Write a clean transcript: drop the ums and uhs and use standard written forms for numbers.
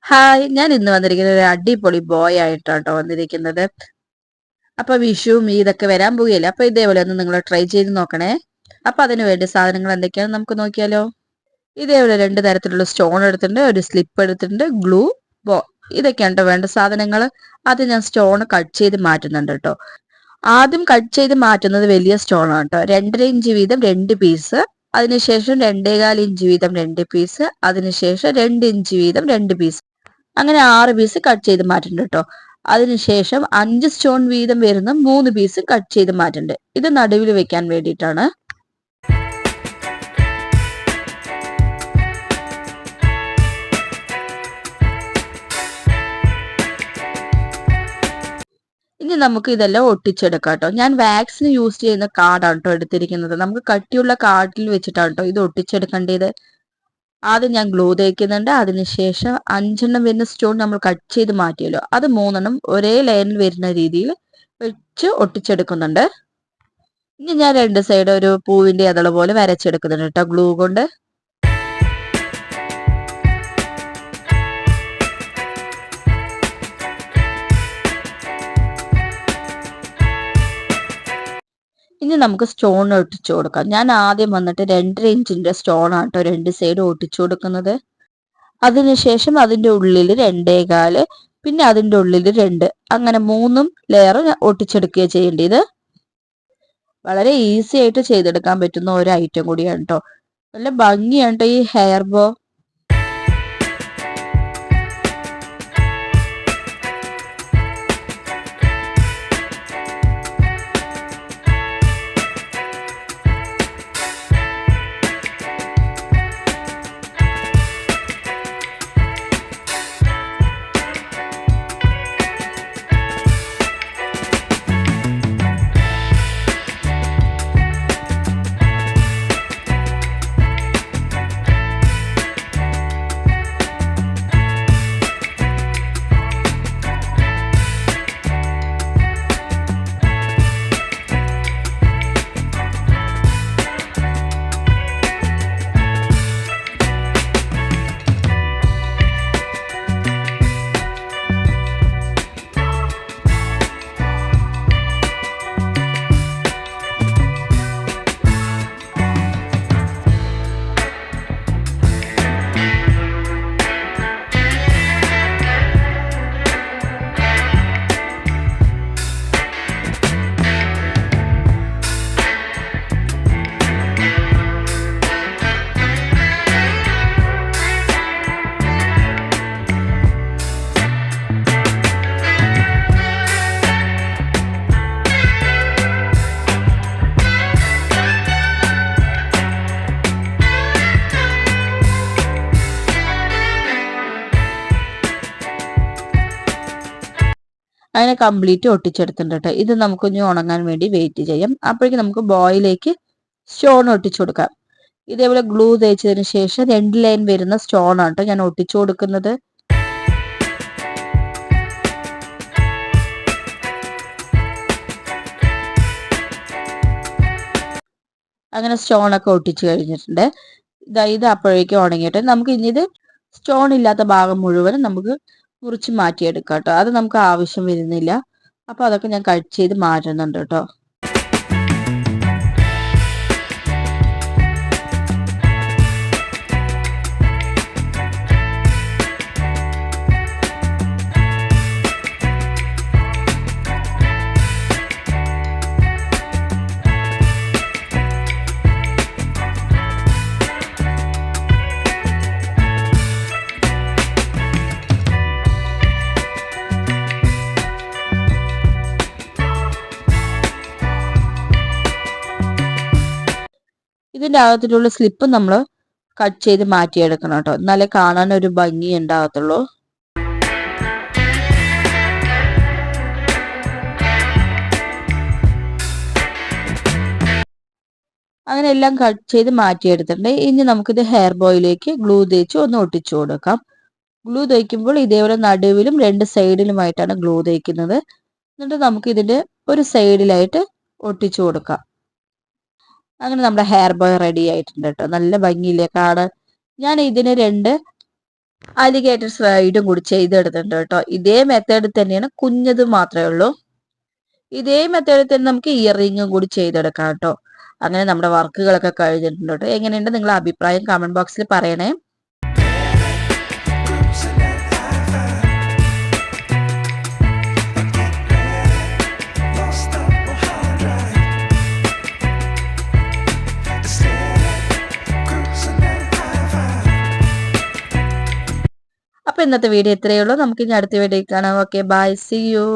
Hi, ഞാൻ ഇന്ന് വന്നിരിക്കുന്നത് ഒരു അടിപൊളി ബോയ് ആയിട്ടാട്ടോ വന്നിരിക്കുന്നത്. അപ്പൊ വിഷുവും ഈദൊക്കെ വരാൻ പോവുകയല്ലേ. അപ്പൊ ഇതേപോലെ ഒന്ന് നിങ്ങൾ ട്രൈ ചെയ്ത് നോക്കണേ. അപ്പൊ അതിന് വേണ്ടി സാധനങ്ങൾ എന്തൊക്കെയാണെന്ന് നമുക്ക് നോക്കിയാലോ. ഇതേപോലെ രണ്ട് തരത്തിലുള്ള സ്റ്റോൺ എടുത്തിട്ടുണ്ട്, ഒരു സ്ലിപ്പ് എടുത്തിട്ടുണ്ട്, ഗ്ലൂ, ബോ, ഇതൊക്കെയാണ് ട്ടോ വേണ്ട സാധനങ്ങൾ. അത് ഞാൻ സ്റ്റോൺ കട്ട് ചെയ്ത് മാറ്റുന്നുണ്ട് കേട്ടോ. ആദ്യം കട്ട് ചെയ്ത് മാറ്റുന്നത് വലിയ സ്റ്റോൺ ആണ് കേട്ടോ. 2.5 ഇഞ്ച് വീതം 2 പീസ്, അതിനുശേഷം 2.25 ഇഞ്ച് വീതം 2 പീസ്, അതിനുശേഷം 2 ഇഞ്ച് വീതം 2 പീസ്, അങ്ങനെ 6 പീസ് കട്ട് ചെയ്ത് മാറ്റുന്നുണ്ട് കേട്ടോ. അതിനുശേഷം 5 സ്റ്റോൺ വീതം വരുന്ന 3 പീസ് കട്ട് ചെയ്ത് മാറ്റുന്നുണ്ട്. ഇത് നടുവിൽ വെക്കാൻ വേണ്ടിയിട്ടാണ്. ഇനി നമുക്ക് ഇതെല്ലാം ഒട്ടിച്ചെടുക്കാം കേട്ടോ. ഞാൻ വാക്സിന് യൂസ് ചെയ്യുന്ന കാർഡാണ് കേട്ടോ എടുത്തിരിക്കുന്നത്. നമുക്ക് കട്ടിയുള്ള കാർഡിൽ വെച്ചിട്ടാണ് കേട്ടോ ഇത് ഒട്ടിച്ചെടുക്കേണ്ടത്. ആദ്യം ഞാൻ ഗ്ലൂ തേക്കുന്നുണ്ട്. അതിനുശേഷം 5 വരുന്ന സ്റ്റോൺ നമ്മൾ കട്ട് ചെയ്ത് മാറ്റിയല്ലോ, അത് 3 ഒരേ ലൈനിൽ വരുന്ന രീതിയിൽ വെച്ച് ഒട്ടിച്ചെടുക്കുന്നുണ്ട്. ഇനി ഞാൻ രണ്ട് സൈഡ് ഒരു പൂവിന്റെ അതള പോലെ വരച്ചെടുക്കുന്നുണ്ട് കേട്ടോ ഗ്ലൂ കൊണ്ട്. ഇനി നമുക്ക് സ്റ്റോൺ ഒട്ടിച്ചു കൊടുക്കാം. ഞാൻ ആദ്യം വന്നിട്ട് 2.5 ഇഞ്ചിന്റെ സ്റ്റോൺ ആണ് കേട്ടോ രണ്ട് സൈഡ് ഒട്ടിച്ചു കൊടുക്കുന്നത്. അതിനുശേഷം അതിന്റെ ഉള്ളിൽ 2.25, പിന്നെ അതിന്റെ ഉള്ളിൽ 2, അങ്ങനെ 3 ലെയർ ഒട്ടിച്ചെടുക്കുക ചെയ്യേണ്ടത്. വളരെ ഈസി ആയിട്ട് ചെയ്തെടുക്കാൻ പറ്റുന്ന ഒരു ഐറ്റം കൂടിയാണ് കേട്ടോ. നല്ല ഭംഗിയാണ് കേട്ടോ ഈ ഹെയർ ബോ. അങ്ങനെ കംപ്ലീറ്റ് ഒട്ടിച്ചെടുത്തിട്ടുണ്ട് കേട്ടോ. ഇത് നമുക്കൊന്ന് ഉണങ്ങാൻ വേണ്ടി വെയിറ്റ് ചെയ്യാം. അപ്പോഴേക്കും നമുക്ക് ബോയിലേക്ക് സ്റ്റോൺ ഒട്ടിച്ചു കൊടുക്കാം. ഇതേപോലെ ഗ്ലൂ തേച്ചതിന് ശേഷം 2 ലൈൻ വരുന്ന സ്റ്റോൺ ആണ് കേട്ടോ ഞാൻ ഒട്ടിച്ചു കൊടുക്കുന്നത്. അങ്ങനെ സ്റ്റോൺ ഒക്കെ ഒട്ടിച്ചു കഴിഞ്ഞിട്ടുണ്ട്. ഇത് അപ്പോഴേക്കും ഉണങ്ങിയിട്ട് നമുക്ക് ഇനി ഇത് സ്റ്റോൺ ഇല്ലാത്ത ഭാഗം മുഴുവനും നമുക്ക് മുറിച്ച് മാറ്റിയെടുക്കാം കേട്ടോ. അത് നമുക്ക് ആവശ്യം വരുന്നില്ല. അപ്പൊ അതൊക്കെ ഞാൻ കട്ട് ചെയ്ത് മാറ്റുന്നുണ്ട് കേട്ടോ. ഇതിന്റെ അകത്തിലുള്ള സ്ലിപ്പ് നമ്മൾ കട്ട് ചെയ്ത് മാറ്റിയെടുക്കണം കേട്ടോ. എന്നാലേ കാണാൻ ഒരു ഭംഗി ഉണ്ടാകത്തുള്ളൂ. അങ്ങനെ എല്ലാം കട്ട് ചെയ്ത് മാറ്റിയെടുത്തിട്ടുണ്ട്. ഇനി നമുക്കിത് ഹെയർ ബോയിലേക്ക് ഗ്ലൂ തേച്ച് ഒന്ന് ഒട്ടിച്ചു കൊടുക്കാം. ഗ്ലൂ തേക്കുമ്പോൾ ഇതേപോലെ നടുവിലും 2 സൈഡിലുമായിട്ടാണ് ഗ്ലൂ തേക്കുന്നത്. എന്നിട്ട് നമുക്ക് ഇതിന്റെ ഒരു സൈഡിലായിട്ട് ഒട്ടിച്ചു കൊടുക്കാം. അങ്ങനെ നമ്മുടെ ഹെയർ ബോയ് റെഡി ആയിട്ടുണ്ട് കേട്ടോ. നല്ല ഭംഗിയില്ലേ കാണാൻ. ഞാൻ ഇതിന് 2 അലിഗേറ്റർ സ്ലൈഡും കൂടി ചെയ്തെടുത്തിട്ടുണ്ട് കേട്ടോ. ഇതേ മെത്തേഡിൽ തന്നെയാണ് കുഞ്ഞത് മാത്രമേ ഉള്ളൂ. ഇതേ മെത്തേഡിൽ തന്നെ നമുക്ക് ഇയർ റിങ്ങും കൂടി ചെയ്തെടുക്കാം കേട്ടോ. അങ്ങനെ നമ്മുടെ വർക്കുകളൊക്കെ കഴിഞ്ഞിട്ടുണ്ട് കേട്ടോ. എങ്ങനെയുണ്ട് നിങ്ങളുടെ അഭിപ്രായം കമന്റ് ബോക്സിൽ പറയണേ. അപ്പൊ ഇന്നത്തെ വീഡിയോ ഇത്രയേ ഉള്ളൂ. നമുക്ക് ഇനി അടുത്ത വീഡിയോ കാണാം. Okay, bye, see U.